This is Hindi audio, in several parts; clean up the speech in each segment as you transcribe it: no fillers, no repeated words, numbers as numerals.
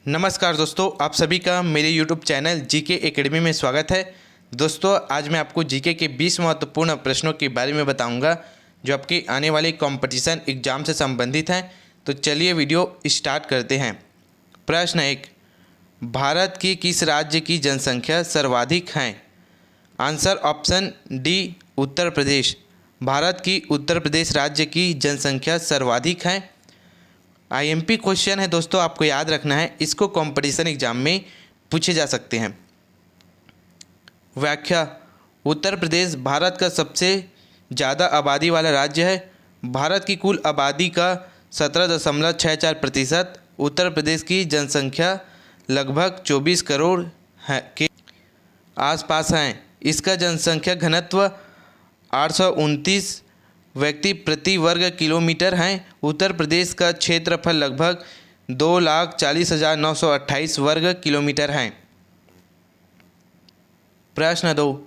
नमस्कार दोस्तों, आप सभी का मेरे YouTube चैनल जीके एकेडमी में स्वागत है। दोस्तों, आज मैं आपको जीके के 20 महत्वपूर्ण प्रश्नों के बारे में बताऊंगा जो आपके आने वाले कंपटीशन एग्जाम से संबंधित हैं। तो चलिए वीडियो स्टार्ट करते हैं। प्रश्न 1, भारत की किस राज्य की जनसंख्या सर्वाधिक है? Answer option D, Uttar Pradesh. Bharat की उत्तर प्रदेश राज्य की जनसंख्या सर्वाधिक है। आईएमपी क्वेश्चन है दोस्तों, आपको याद रखना है, इसको कंपटीशन एग्जाम में पूछे जा सकते हैं। व्याख्या: उत्तर प्रदेश भारत का सबसे ज़्यादा आबादी वाला राज्य है। भारत की कुल आबादी का 17.64% उत्तर प्रदेश की जनसंख्या लगभग 24 करोड़ है के आसपास हैं। इसका जनसंख्या घनत्व 829 व्यक्ति प्रति वर्ग किलोमीटर हैं। उत्तर प्रदेश का क्षेत्रफल लगभग 2,40,928 वर्ग किलोमीटर हैं। प्रश्न 2,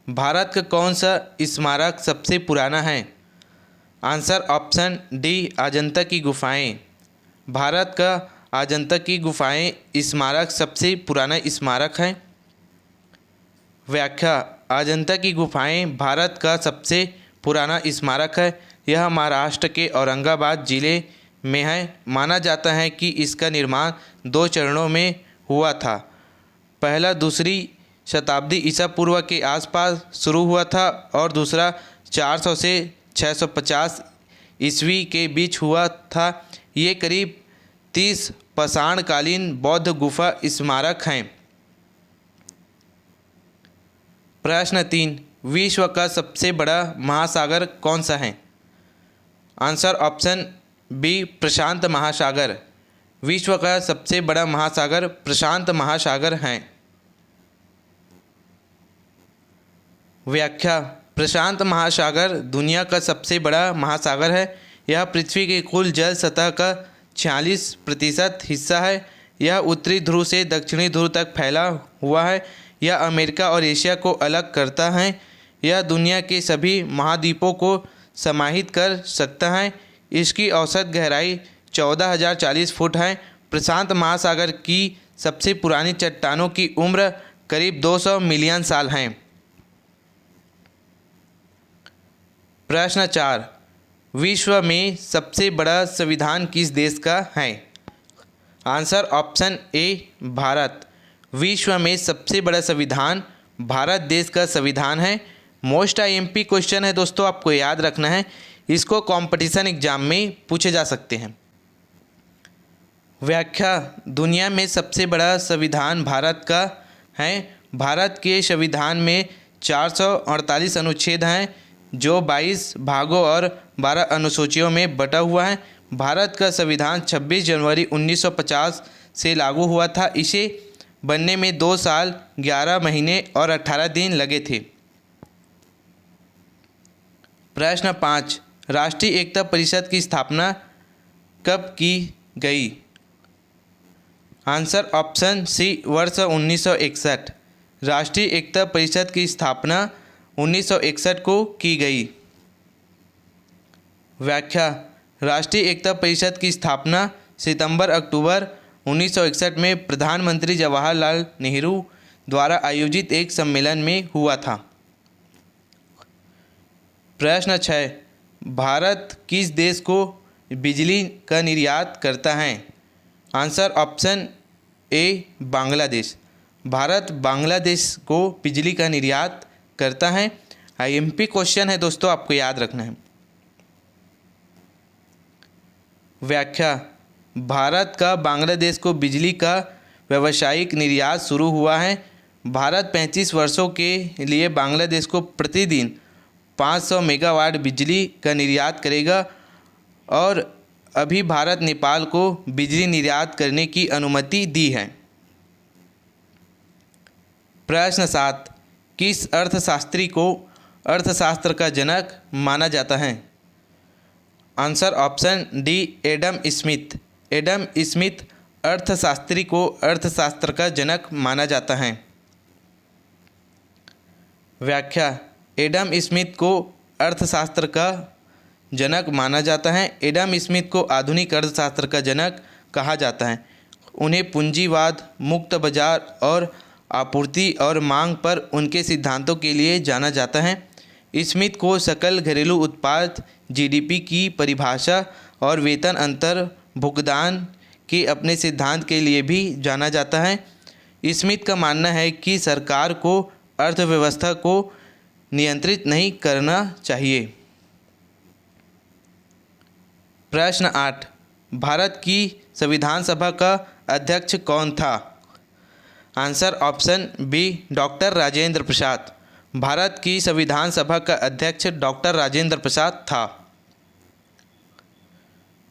भारत का कौन सा स्मारक सबसे पुराना है? आंसर ऑप्शन डी, अजंता की गुफाएं। भारत का अजंता की गुफाएं स्मारक सबसे पुराना स्मारक है। व्याख्या: अजंता की गुफाएं भारत का सबसे पुराना स्मारक है। यह महाराष्ट्र के औरंगाबाद जिले में है। माना जाता है कि इसका निर्माण 2 चरणों में हुआ था। पहला 2री शताब्दी ईसा पूर्व के आसपास शुरू हुआ था और दूसरा 400 से 650 ईस्वी के बीच हुआ था। ये करीब 30 पाषाणकालीन बौद्ध गुफा स्मारक हैं। प्रश्न 3, विश्व का सबसे बड़ा महासागर कौन सा है? आंसर ऑप्शन बी, प्रशांत महासागर। विश्व का सबसे बड़ा महासागर प्रशांत महासागर है। व्याख्या: प्रशांत महासागर दुनिया का सबसे बड़ा महासागर है। यह पृथ्वी के कुल जल सतह का 46% हिस्सा है। यह उत्तरी ध्रुव से दक्षिणी ध्रुव तक फैला हुआ है। यह अमेरिका और एशिया को अलग करता है। यह दुनिया के सभी महाद्वीपों को समाहित कर सकता है। इसकी औसत गहराई 14,040 फुट है। प्रशांत महासागर की सबसे पुरानी चट्टानों की उम्र करीब 200 मिलियन साल है। प्रश्न 4, विश्व में सबसे बड़ा संविधान किस देश का है? Answer option A, Bharat. विश्व में सबसे बड़ा संविधान भारत देश का संविधान है। मोस्ट आईएमपी क्वेश्चन है दोस्तों, आपको याद रखना है, इसको कंपटीशन एग्जाम में पूछे जा सकते हैं। व्याख्या: दुनिया में सबसे बड़ा संविधान भारत का है। भारत के संविधान में 448 अनुच्छेद हैं जो 22 भागों और 12 अनुसूचियों में बटा हुआ है। भारत का संविधान 26 जनवरी 1950 से लागू हुआ था। इसे बनने में 2 साल 11 महीने और 18 दिन लगे थे। प्रश्न 5, राष्ट्रीय एकता परिषद की स्थापना कब की गई? आंसर ऑप्शन सी, वर्ष 1961। राष्ट्रीय एकता परिषद की स्थापना 1961 को की गई। व्याख्या: राष्ट्रीय एकता परिषद की स्थापना सितंबर-अक्टूबर 1961 में प्रधानमंत्री जवाहरलाल नेहरू द्वारा आयोजित एक सम्मेलन में हुआ था। प्रश्न 6, भारत किस देश को बिजली का निर्यात करता है? Answer option A, Bangladesh. Bharat Bangladesh को बिजली का निर्यात करता है। आईएमपी क्वेश्चन है दोस्तों, आपको याद रखना है। व्याख्या: भारत का बांग्लादेश को बिजली का व्यावसायिक निर्यात शुरू हुआ है। भारत 35 वर्षों के लिए बांग्लादेश को प्रतिदिन 500 मेगावाट बिजली का निर्यात करेगा और अभी भारत नेपाल को बिजली निर्यात करने की अनुमति दी है। प्रश्न 7, किस अर्थशास्त्री को अर्थशास्त्र का जनक माना जाता है? Answer option D, Adam Smith. Adam Smith अर्थशास्त्री को अर्थशास्त्र का जनक माना जाता है। व्याख्या: एडम स्मिथ को अर्थशास्त्र का जनक माना जाता है। एडम स्मिथ को आधुनिक अर्थशास्त्र का जनक कहा जाता है। उन्हें पूंजीवाद, मुक्त बाजार और आपूर्ति और मांग पर उनके सिद्धांतों के लिए जाना जाता है। स्मिथ को सकल घरेलू उत्पाद जीडीपी की परिभाषा और वेतन अंतर भुगतान के अपने सिद्धांत के लिए भी जाना जाता है। स्मिथ का मानना है कि सरकार को अर्थव्यवस्था को नियंत्रित नहीं करना चाहिए। प्रश्न 8, भारत की संविधान सभा का अध्यक्ष कौन था? Answer option B, doctor Rajendra Prasad. भारत की संविधान सभा का अध्यक्ष डॉक्टर राजेंद्र प्रसाद था।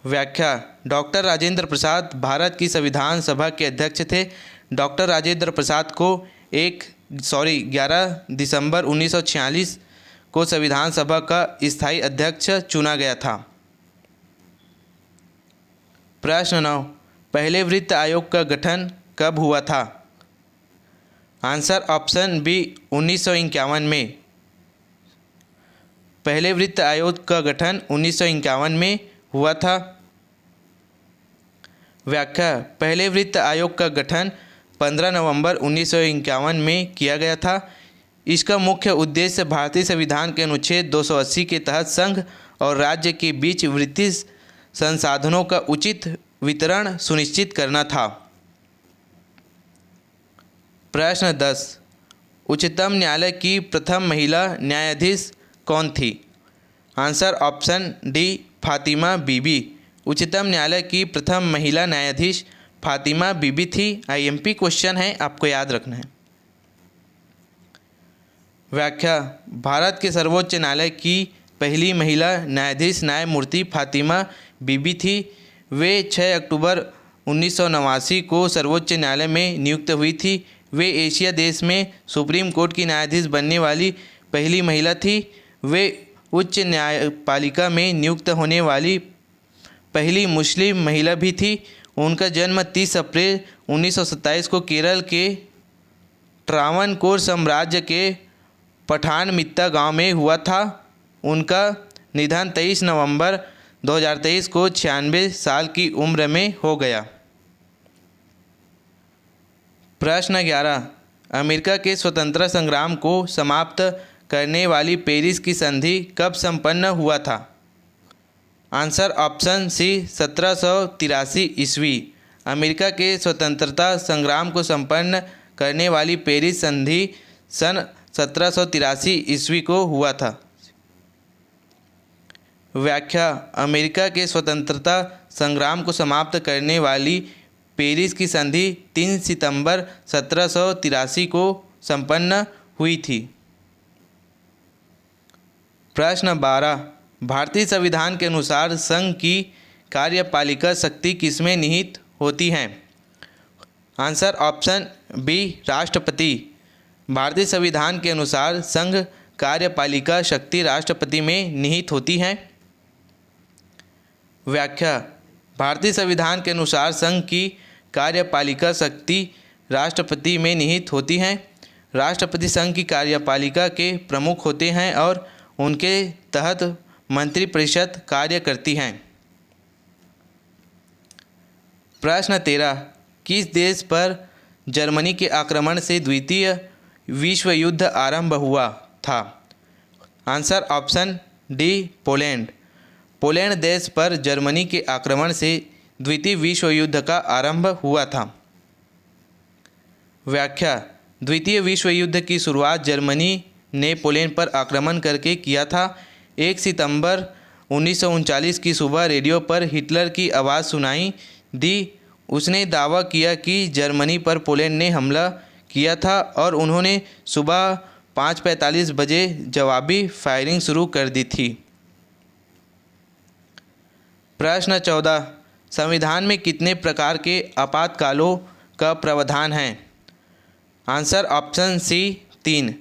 व्याख्या: डॉक्टर राजेंद्र प्रसाद भारत की संविधान सभा के अध्यक्ष थे। डॉक्टर राजेंद्र प्रसाद को 11 दिसंबर 1946 को संविधान सभा का स्थायी अध्यक्ष चुना गया था। प्रश्न 9, पहले वित्त आयोग का गठन कब हुआ था? आंसर ऑप्शन बी, 1951 में। पहले वित्त आयोग का गठन 1951 में हुआ था। व्याख्या: पहले वित्त आयोग का गठन 15 नवंबर 1951 में किया गया था। इसका मुख्य उद्देश्य भारतीय संविधान के अनुच्छेद 280 के तहत संघ और राज्य के बीच वित्तीय संसाधनों का उचित वितरण सुनिश्चित करना था। प्रश्न 10, उच्चतम न्यायालय की प्रथम महिला न्यायाधीश कौन थी? आंसर ऑप्शन डी, फातिमा बीबी। उच्चतम न्यायालय की प्रथम महिला न्यायाधीश फातिमा बीबी थी। आईएमपी क्वेश्चन है, आपको याद रखना है। व्याख्या: भारत के सर्वोच्च न्यायालय की पहली महिला न्यायाधीश न्यायमूर्ति फातिमा बीबी थी। वे 6 अक्टूबर 1989 को सर्वोच्च न्यायालय में नियुक्त हुई थी। वे एशिया देश में सुप्रीम कोर्ट की न्यायाधीश बनने वाली पहली महिला थी। वे उच्च न्यायपालिका में नियुक्त होने वाली पहली मुस्लिम महिला भी थी। उनका जन्म 30 अप्रैल 1927 को केरल के ट्रावनकोर साम्राज्य के पठानमित्ता गांव में हुआ था। उनका निधन 23 नवंबर 2023 को 96 साल की उम्र में हो गया। प्रश्न 11, अमेरिका के स्वतंत्रता संग्राम को समाप्त करने वाली पेरिस की संधि कब संपन्न हुआ था? आंसर ऑप्शन सी, 1783 ईस्वी। अमेरिका के स्वतंत्रता संग्राम को संपन्न करने वाली पेरिस संधि सन 1783 ईस्वी को हुआ था। व्याख्या: अमेरिका के स्वतंत्रता संग्राम को समाप्त करने वाली पेरिस की संधि 3 सितंबर 1783 को संपन्न हुई थी। प्रश्न 12, भारतीय संविधान के अनुसार संघ की कार्यपालिका शक्ति किसमें निहित होती है? आंसर ऑप्शन बी, राष्ट्रपति। भारतीय संविधान के अनुसार संघ कार्यपालिका शक्ति राष्ट्रपति में निहित होती है। व्याख्या: भारतीय संविधान के अनुसार संघ की कार्यपालिका शक्ति राष्ट्रपति में निहित होती है। राष्ट्रपति संघ की कार्यपालिका के प्रमुख होते हैं और उनके तहत मंत्रिपरिषद कार्य करती है। प्रश्न 13, किस देश पर जर्मनी के आक्रमण से द्वितीय विश्व युद्ध आरंभ हुआ था? Answer option D, Poland. Poland देश पर जर्मनी के आक्रमण से द्वितीय विश्व युद्ध का आरंभ हुआ था। व्याख्या: द्वितीय विश्व युद्ध की शुरुआत जर्मनी ने पोलैंड पर आक्रमण करके किया था। 1 सितंबर 1939 की सुबह रेडियो पर हिटलर की आवाज़ सुनाई दी। उसने दावा किया कि जर्मनी पर पोलैंड ने हमला किया था और उन्होंने सुबह 5:45 बजे जवाबी फायरिंग शुरू कर दी थी। प्रश्न 14, संविधान में कितने प्रकार के आपातकालों का प्रावधान है? Answer option C, 3।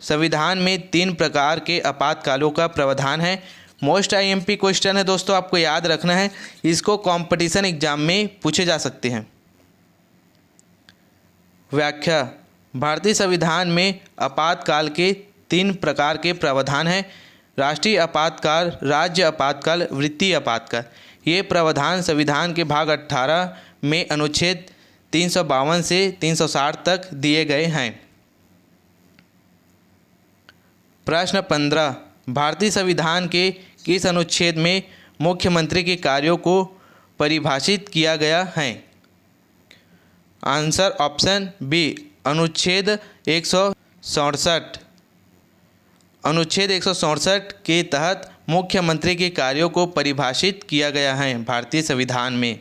संविधान में 3 प्रकार के आपातकालों का प्रावधान है। मोस्ट आईएमपी क्वेश्चन है दोस्तों, आपको याद रखना है, इसको कंपटीशन एग्जाम में पूछे जा सकते हैं। व्याख्या: भारतीय संविधान में आपातकाल के 3 प्रकार के प्रावधान हैं। राष्ट्रीय आपातकाल, राज्य आपातकाल, वित्तीय आपातकाल। ये प्रावधान संविधान के भाग 18 में अनुच्छेद 352 से 360 तक दिए गए हैं। प्रश्न 15, भारतीय संविधान के किस अनुच्छेद में मुख्यमंत्री के कार्यों को परिभाषित किया गया है? आंसर ऑप्शन बी, अनुच्छेद 167। अनुच्छेद 167 के तहत मुख्यमंत्री के कार्यों को परिभाषित किया गया है भारतीय संविधान में।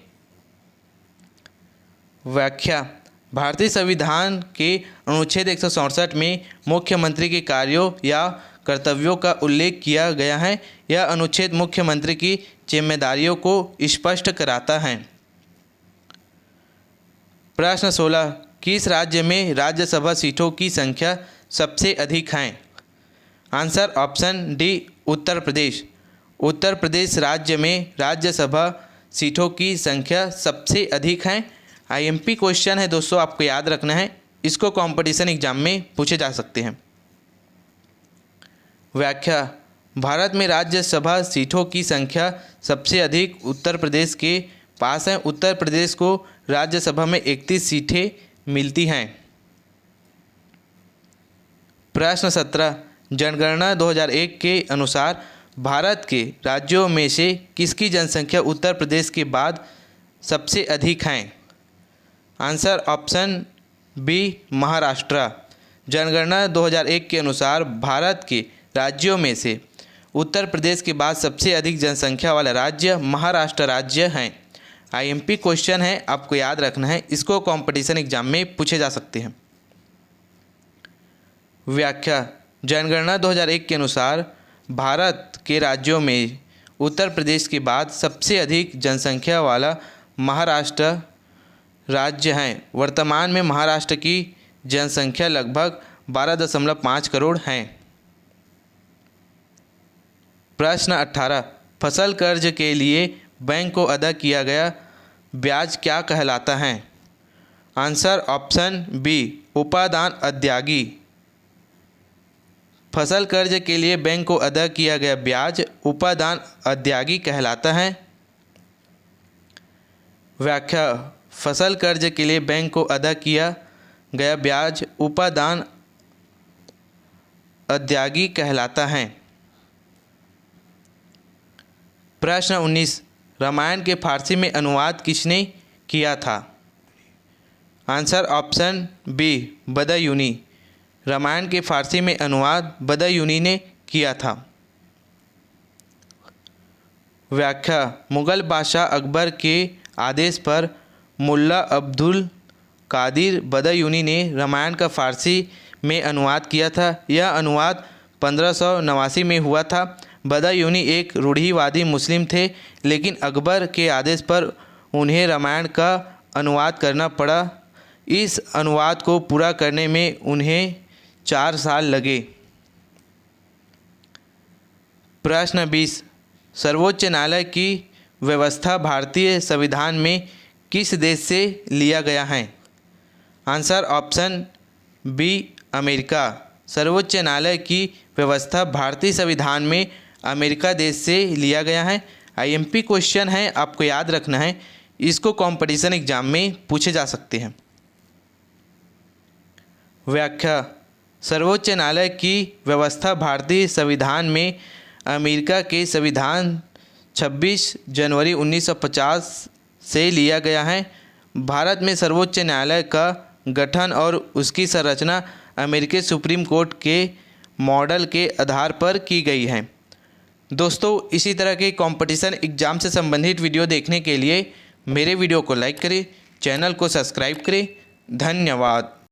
व्याख्या, भारतीय संविधान के अनुच्छेद 167 में मुख्यमंत्री के कार्यों या कर्तव्यों का उल्लेख किया गया है। यह अनुच्छेद मुख्यमंत्री की जिम्मेदारियों को स्पष्ट कराता है। प्रश्न 16, किस राज्य में राज्यसभा सीटों की संख्या सबसे अधिक है? Answer option D, Uttar Pradesh. Uttar Pradesh राज्य में राज्यसभा सीटों की संख्या सबसे अधिक है। आईएमपी क्वेश्चन है दोस्तों, आपको याद रखना है, इसको कंपटीशन एग्जाम में पूछे जा सकते हैं। व्याख्या, भारत में राज्यसभा सीटों की संख्या सबसे अधिक उत्तर प्रदेश के पास है। उत्तर प्रदेश को राज्यसभा में 31 सीटें मिलती हैं। प्रश्न 17, जनगणना 2001 के अनुसार भारत के राज्यों में से किसकी जनसंख्या उत्तर प्रदेश के बाद सबसे अधिक है? Answer option B, Maharashtra. जनगणना 2001 के अनुसार भारत के राज्यों में से उत्तर प्रदेश के बाद सबसे अधिक जनसंख्या वाला राज्य महाराष्ट्र राज्य है। आईएमपी क्वेश्चन है, आपको याद रखना है, इसको कंपटीशन एग्जाम में पूछे जा सकते हैं। व्याख्या, जनगणना 2001 के अनुसार भारत के राज्यों में उत्तर प्रदेश के बाद सबसे अधिक जनसंख्या वाला महाराष्ट्र राज्य है। वर्तमान में महाराष्ट्र की जनसंख्या लगभग 12.5 करोड़ है। प्रश्न 18, फसल कर्ज के लिए बैंक को अदा किया गया ब्याज क्या कहलाता है? आंसर ऑप्शन बी, उपादान अदायगी। फसल कर्ज के लिए बैंक को अदा किया गया ब्याज उपादान अदायगी कहलाता है। व्याख्या, फसल कर्ज के लिए बैंक को अदा किया गया ब्याज उपादान अदायगी कहलाता है। प्रश्न 19, रामायण के फारसी में अनुवाद किसने किया था? Answer option B, Badayuni. Ramayana के फारसी में अनुवाद बदायूनी ने किया था। व्याख्या, मुगल बादशाह अकबर के आदेश पर मुल्ला अब्दुल कादिर बदायूनी ने रामायण का फारसी में अनुवाद किया था। यह अनुवाद 1589 में हुआ था। बदायूनी एक रूढ़िवादी मुस्लिम थे, लेकिन अकबर के आदेश पर उन्हें रामायण का अनुवाद करना पड़ा। इस अनुवाद को पूरा करने में उन्हें 4 साल लगे। प्रश्न 20, सर्वोच्च न्यायालय की व्यवस्था भारतीय संविधान में किस देश से लिया गया है? Answer option B, America. सर्वोच्च न्यायालय की व्यवस्था भारतीय संविधान में अमेरिका देश से लिया गया है। आईएमपी क्वेश्चन है, आपको याद रखना है, इसको कंपटीशन एग्जाम में पूछे जा सकते हैं। व्याख्या, सर्वोच्च न्यायालय की व्यवस्था भारतीय संविधान में अमेरिका के संविधान 26 जनवरी 1950 से लिया गया है। भारत में सर्वोच्च न्यायालय का गठन और उसकी संरचना अमेरिकी सुप्रीम कोर्ट के मॉडल के आधार पर की गई है। दोस्तों, इसी तरह के कंपटीशन एग्ज़ाम से संबंधित वीडियो देखने के लिए मेरे वीडियो को लाइक करें, चैनल को सब्सक्राइब करें। धन्यवाद।